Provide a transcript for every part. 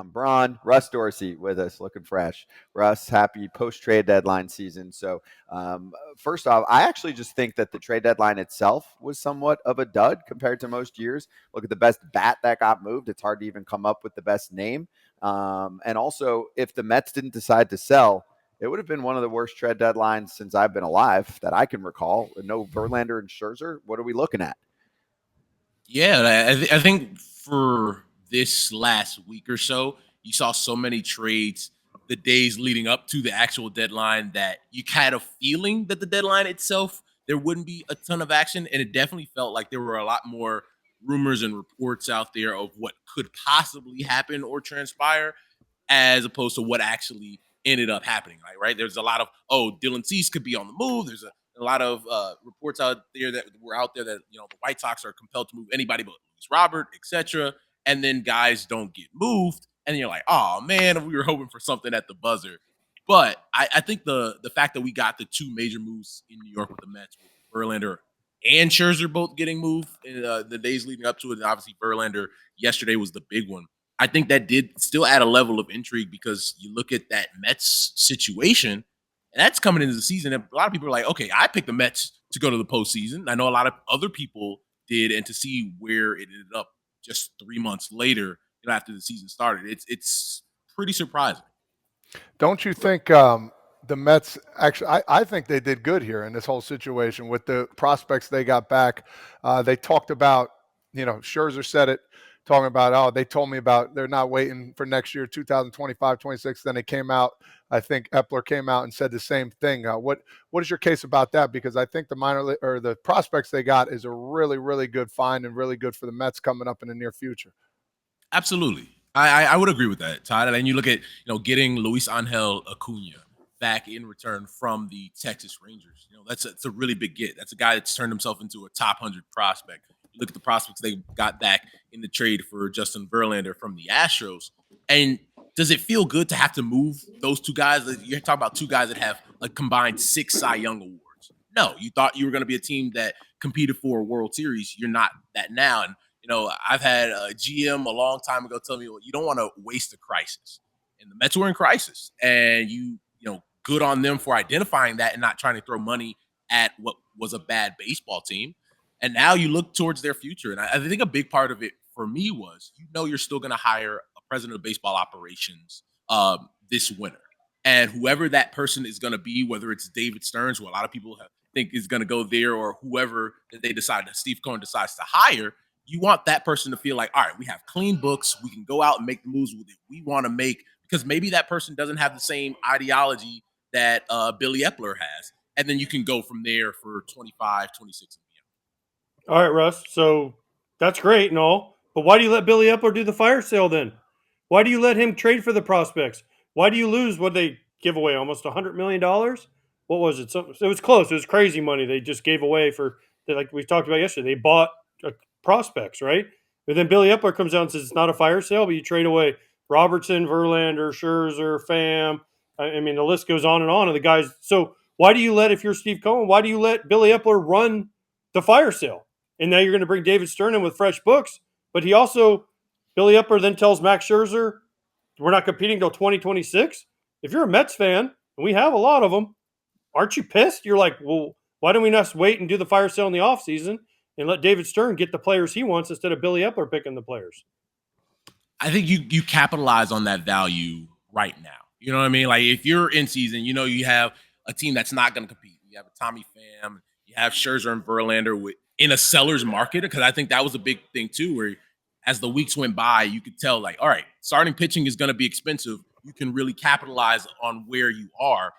I'm Braun. Russ Dorsey with us, looking fresh. Russ, happy post-trade deadline season. So, first off, I actually just think that the trade deadline itself was somewhat of a dud compared to most years. Look at the best bat that got moved. It's hard to even come up with the best name. And also, if the Mets didn't decide to sell, it would have been one of the worst trade deadlines since I've been alive that I can recall. No Verlander and Scherzer. What are we looking at? Yeah, I think for this last week or so, you saw so many trades the days leading up to the actual deadline that you kind of feeling that the deadline itself there wouldn't be a ton of action, and it definitely felt like there were a lot more rumors and reports out there of what could possibly happen or transpire, as opposed to what actually ended up happening. Right? There's a lot of Dylan Cease could be on the move. There's a lot of reports out there that were out there that the White Sox are compelled to move anybody but Luis Robert, etc. And then guys don't get moved, and you're like, oh man, we were hoping for something at the buzzer. But I think the fact that we got the two major moves in New York with the Mets, with Verlander and Scherzer both getting moved in the days leading up to it, and obviously Verlander yesterday was the big one. I think that did still add a level of intrigue because you look at that Mets situation, and that's coming into the season. And a lot of people are like, okay, I picked the Mets to go to the postseason. I know a lot of other people did, and to see where it ended up just 3 months later, after the season started, it's pretty surprising. Don't you think the Mets actually? I think they did good here in this whole situation with the prospects they got back. They talked about, Scherzer said it, talking about, they told me about they're not waiting for next year, 2025, 26. Then it came out. I think Epler came out and said the same thing. What is your case about that? Because I think the prospects they got is a really, really good find and really good for the Mets coming up in the near future. Absolutely. I would agree with that, Todd. And you look at, getting Luis Angel Acuna back in return from the Texas Rangers. That's a really big get. That's a guy that's turned himself into a top 100 prospect. You look at the prospects they got back in the trade for Justin Verlander from the Astros. And does it feel good to have to move those two guys? You're talking about two guys that have like combined 6 Cy Young awards. No, you thought you were going to be a team that competed for a World Series. You're not that now. And I've had a GM a long time ago tell me, well, you don't want to waste a crisis. And the Mets were in crisis. And good on them for identifying that and not trying to throw money at what was a bad baseball team. And now you look towards their future. And I think a big part of it for me was, you're still going to hire a president of baseball operations this winter. And whoever that person is going to be, whether it's David Stearns, who a lot of people think is going to go there, or whoever that they decide that Steve Cohen decides to hire, you want that person to feel like, all right, we have clean books. We can go out and make the moves that we want to make, because maybe that person doesn't have the same ideology that Billy Epler has. And then you can go from there for 25, 26 and beyond. All right, Russ. So that's great and all. But why do you let Billy Epler do the fire sale then? Why do you let him trade for the prospects? Why do you lose what they give away? Almost $100 million? What was it? It was close. It was crazy money they just gave away like we talked about yesterday. They bought prospects, right? But then Billy Epler comes out and says it's not a fire sale, but you trade away Robertson, Verlander, Scherzer, Pham. I mean, the list goes on and on of the guys. So why do you if you're Steve Cohen, why do you let Billy Epler run the fire sale? And now you're going to bring David Stern in with fresh books. But Billy Epler then tells Max Scherzer, we're not competing until 2026. If you're a Mets fan, and we have a lot of them, aren't you pissed? You're like, well, why don't we not wait and do the fire sale in the offseason and let David Stern get the players he wants instead of Billy Epler picking the players? I think you capitalize on that value right now. You know what I mean? Like, if you're in season, you have a team that's not going to compete. You have a Tommy Pham, you have Scherzer and Verlander in a seller's market, because I think that was a big thing too, where as the weeks went by, you could tell, like, all right, starting pitching is going to be expensive. You can really capitalize on where you are.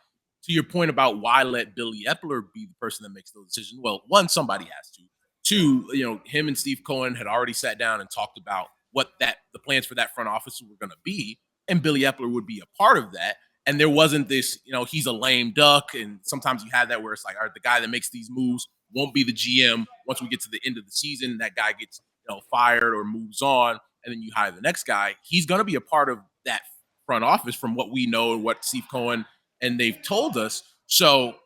To your point about why let Billy Epler be the person that makes those decisions, well, one, somebody has to. Two, him and Steve Cohen had already sat down and talked about what the plans for that front office were going to be, and Billy Epler would be a part of that. And there wasn't this, he's a lame duck. And sometimes you have that where it's like, all right, the guy that makes these moves won't be the GM once we get to the end of the season. That guy gets fired or moves on, and then you hire the next guy. He's going to be a part of that front office from what we know and what Steve Cohen and they've told us. So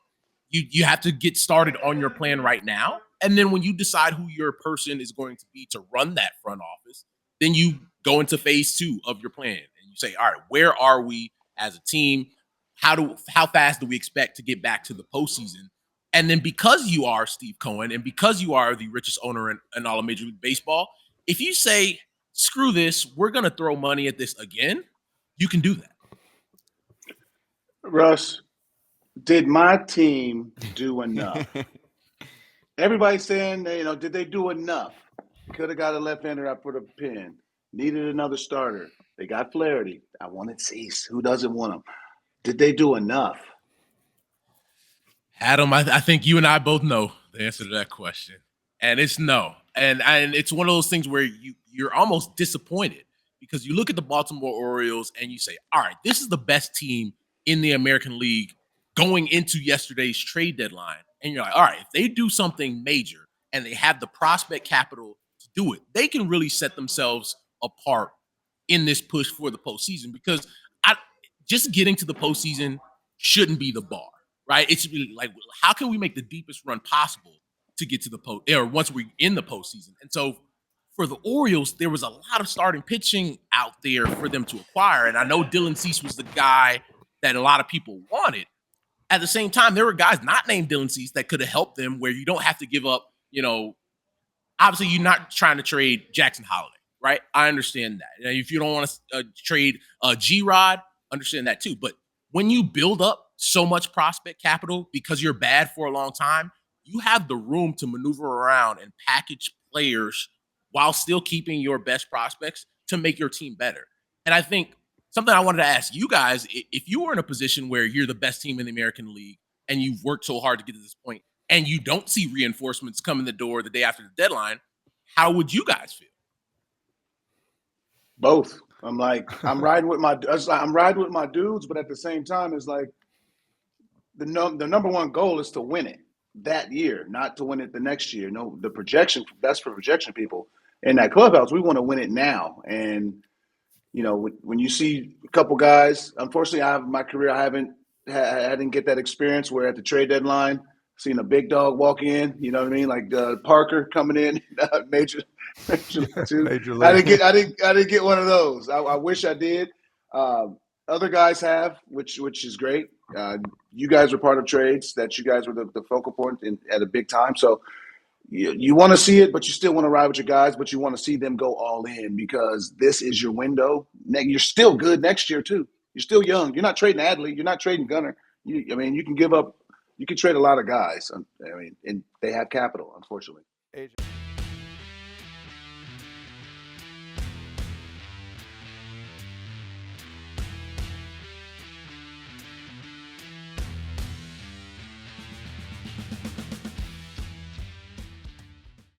you have to get started on your plan right now. And then when you decide who your person is going to be to run that front office, then you go into phase 2 of your plan and you You say, all right, where are we as a team? How fast do we expect to get back to the postseason? And then because you are Steve Cohen and because you are the richest owner in all of Major League Baseball, if you say, screw this, we're going to throw money at this again, you can do that. Russ, did my team do enough? Everybody's saying, did they do enough? Could have got a left-hander out for the pin. Needed another starter. They got Flaherty. I wanted Cease. Who doesn't want him? Did they do enough? Adam, I think you and I both know the answer to that question. And it's no. And it's one of those things where you're almost disappointed because you look at the Baltimore Orioles and you say, all right, this is the best team in the American League going into yesterday's trade deadline. And you're like, all right, if they do something major and they have the prospect capital to do it, they can really set themselves apart in this push for the postseason because just getting to the postseason shouldn't be the bar, right? It's really like, how can we make the deepest run possible to get to the post, or once we're in the postseason? And so for the Orioles, there was a lot of starting pitching out there for them to acquire. And I know Dylan Cease was the guy that a lot of people wanted. At the same time, there were guys not named Dylan Cease that could have helped them where you don't have to give up, obviously you're not trying to trade Jackson Holiday, right? I understand that. If you don't want to trade G-Rod, understand that too. But when you build up so much prospect capital because you're bad for a long time, you have the room to maneuver around and package players while still keeping your best prospects to make your team better. And I think something I wanted to ask you guys, if you were in a position where you're the best team in the American League and you've worked so hard to get to this point and you don't see reinforcements come in the door the day after the deadline, how would you guys feel? Both. I'm riding with my dudes, but at the same time, it's like the number one goal is to win it that year, not to win it the next year. No, the projection, that's for projection people in that clubhouse. We want to win it now. And, when you see a couple guys, unfortunately, my career, I didn't get that experience where at the trade deadline, seeing a big dog walk in, you know what I mean? Like Parker coming in, major league. Major league. I didn't get one of those. I wish I did. Other guys have, which is great. You guys were part of trades that you guys were the focal point at a big time. So you want to see it, but you still want to ride with your guys, but you want to see them go all in because this is your window. You're still good next year too. You're still young. You're not trading Adley. You're not trading Gunnar. You can trade a lot of guys. And they have capital, unfortunately.